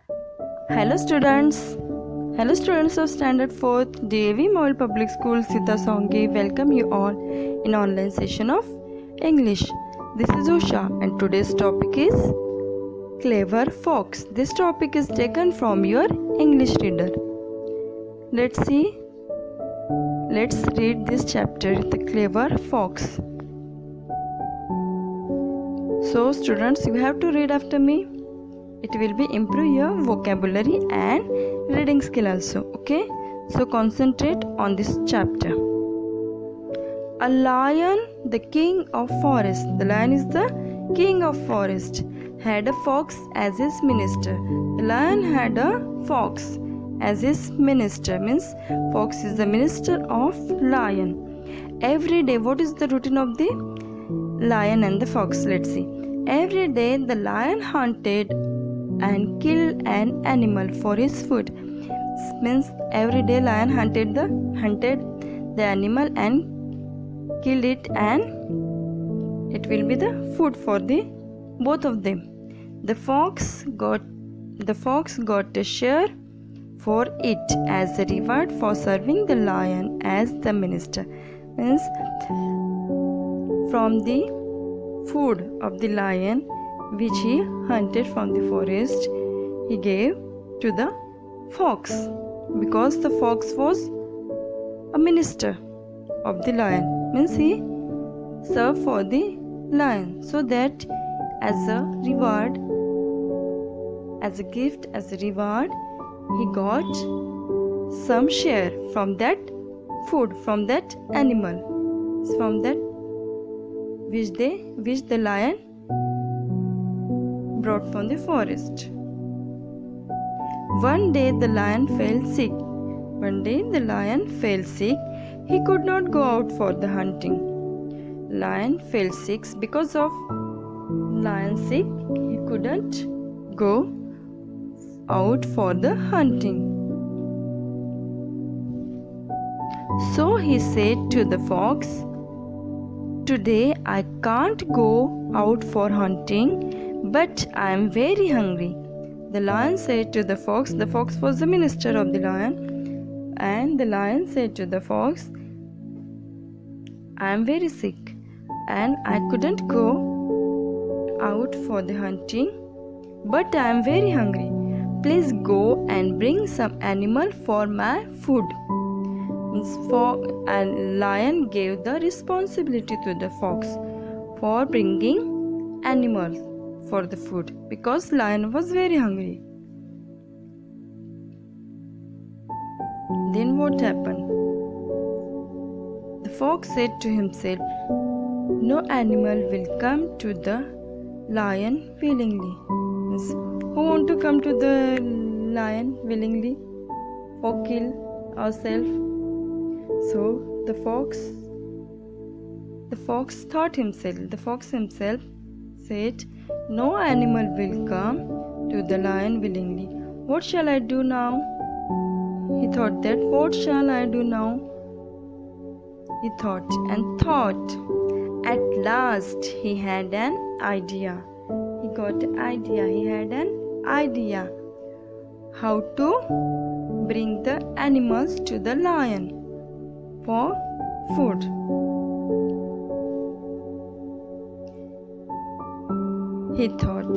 Hello students. Hello students of Standard 4th DAV Mobile Public School Sita Songi. Welcome you all in online session of English. This is Usha and today's topic is Clever Fox. This topic is taken from your English reader. Let's read this chapter, The Clever Fox. So students, you have to read after me. It will be improve your vocabulary and reading skill also. Okay, so concentrate on this chapter. A lion, the king of forest. The lion is the king of forest. Had a fox as his minister. The lion had a fox as his minister. Means fox is the minister of lion. Every day, what is the routine of the lion and the fox? Let's see. Every day the lion hunted and killed an animal for his food. Means every day lion hunted the animal and killed it, and it will be the food for the both of them. The fox got a share for it as a reward for serving the lion as the minister. Means from the food of the lion which he hunted from the forest, he gave to the fox, because the fox was a minister of the lion. Means he served for the lion, so that as a reward, as a gift, as a reward, he got some share from that food, from that animal, from that which the lion brought from the forest. One day the lion fell sick. He could not go out for the hunting. Lion fell sick. Because of lion sick, he couldn't go out for the hunting. So he said to the fox, "Today I can't go out for hunting, but I am very hungry." The lion said to the fox was the minister of the lion, and the lion said to the fox, "I am very sick and I couldn't go out for the hunting, but I am very hungry. Please go and bring some animal for my food." And lion gave the responsibility to the fox for bringing animals for the food, because lion was very hungry. Then what happened? The fox said to himself, "No animal will come to the lion willingly." Means, who want to come to the lion willingly for kill ourselves? So the fox himself said, "No animal will come to the lion willingly. What shall I do now?" He thought that, what shall I do now? He thought and thought. At last he had an idea. He got an idea. He had an idea how to bring the animals to the lion for food. He thought,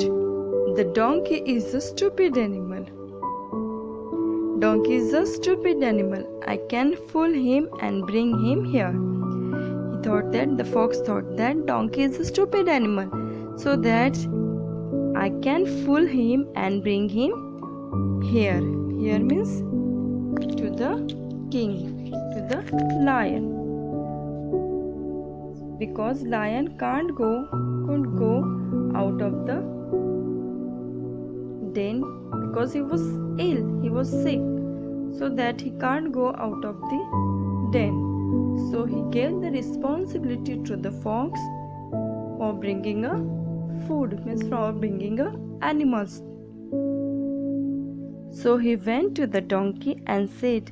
"The donkey is a stupid animal. I can fool him and bring him here." The fox thought that donkey is a stupid animal, so that I can fool him and bring him here. Here means to the king, to the lion, because lion couldn't go out of the den, because he was ill, he was sick, so that he can't go out of the den. So he gave the responsibility to the fox for bringing a food, means for bringing a animals. So he went to the donkey and said,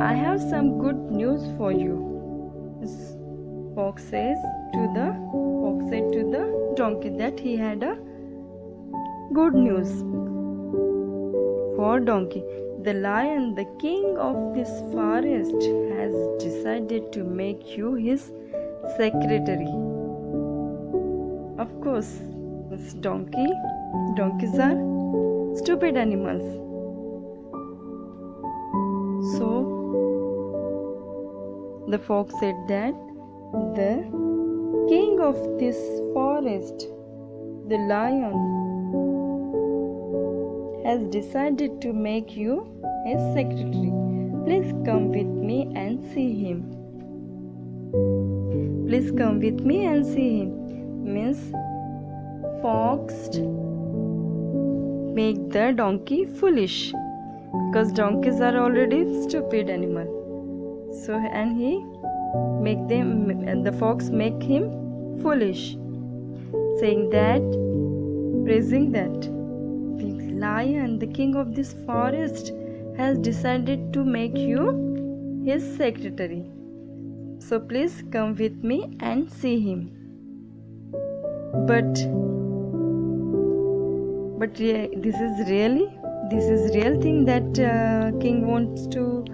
"I have some good news for you." Fox said to the donkey that he had a good news. for donkey. The lion, the king of this forest, has decided to make you his secretary. Of course, this donkey. Donkeys are stupid animals. So the fox said that the king of this forest, the lion, has decided to make you his secretary. Please come with me and see him. Please come with me and see him means fox make the donkey foolish, because donkeys are already stupid animal. So and he make them, and the fox make him foolish, saying that, praising that the lion, the king of this forest, has decided to make you his secretary. So please come with me and see him. But this is real thing that king wants to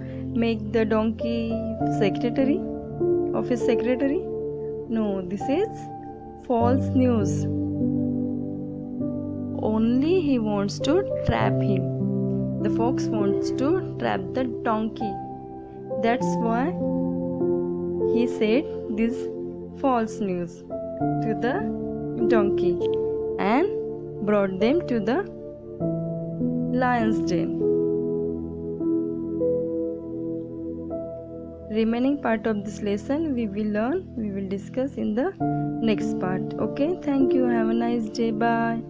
make the donkey secretary of his secretary. No, this is false news. Only he wants to trap him. The fox wants to trap the donkey. That's why he said this false news to the donkey and brought them to the lion's den. Remaining part of this lesson we will discuss in the next part. Okay, thank you. Have a nice day. Bye.